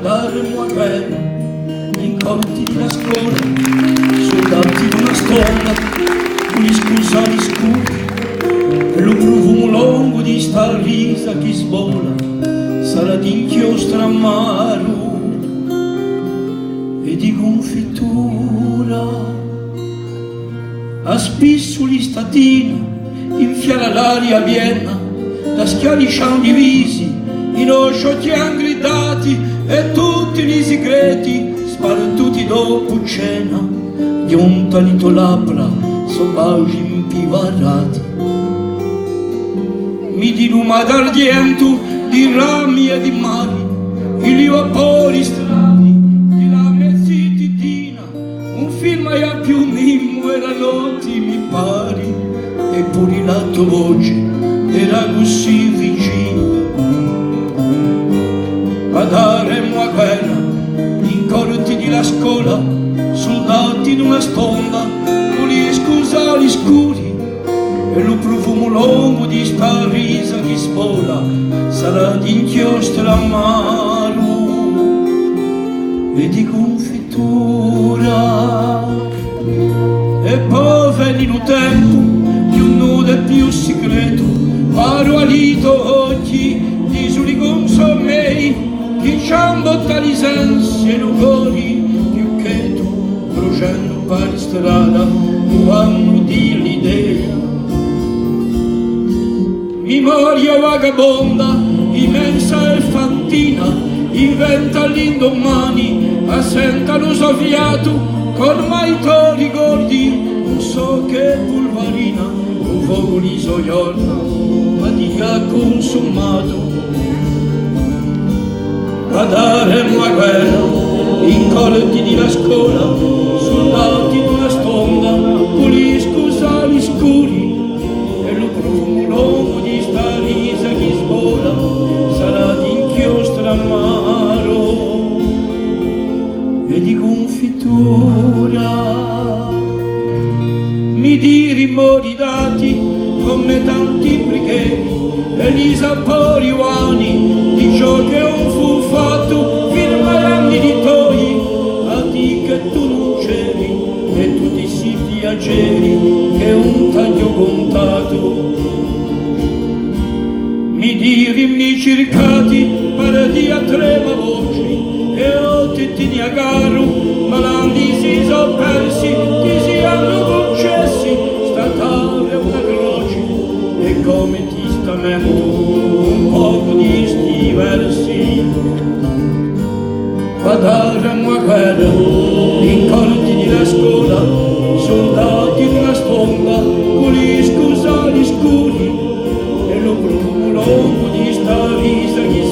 Guardaremo a guerra, incolti di una scuola, soldati di una stonda, con gli scusali scuri, e lo profumo longo di sta risa che svola, sarà di inchiostro amaro e di confittura. A spissoli statina, infiala l'aria a Vienna, da schiavi scian divisi, in osciotti han gridati, e tutti i segreti spartuti dopo cena, gli ontanito labbra, sobbagi impivarati. Mi diluma d'argento, di rami e di mari, i vapori strani, di la mezzitidina, un film a più mimmo era notti mi pari, eppure la tua voce era così vicina. Guardaremo a guerra, in corti di la scuola, soldati di una sponda, con gli scusali scuri, e lo profumo longo di sta risa che spola, sarà di inchiostro amaro e di confitura. E poi venne un tempo, più nudo e più segreto, paro alito occhi, di soli consomei, che ciambotta li sensi e lugori più cheto, bruciando per strada quando di l'idea. Memoria vagabonda, immensa e fantina, inventa l'indomani, assenta lo soffiato, con mai to ricordi, non so che pulvarina, un fuoco di soiorna, fatica consumato. Guardaremo a guerra, in colti di la scuola, soldati di una sponda, con gli scusali scuri, e lo profumo longo di sta risa che svola, sarà di inchiostro amaro e di confitura. Mi dirimo ridati come tanti brighetti, e gli sapori uani di ciò che non fu fatto, firmeranno di toi a te che tu non c'eri, e tutti si piaceri che un taglio contato. Mi dirimmi cercati per di a trema voci, e o ti niagaru, malandi si so persi, ti si hanno concessi, statale una croce, e come un poco di sti versi. Guardaremo a guerra, in corti di la scuola, soldati di una sponda, con gli scusali scuri, e lo profumo longo di sta risa che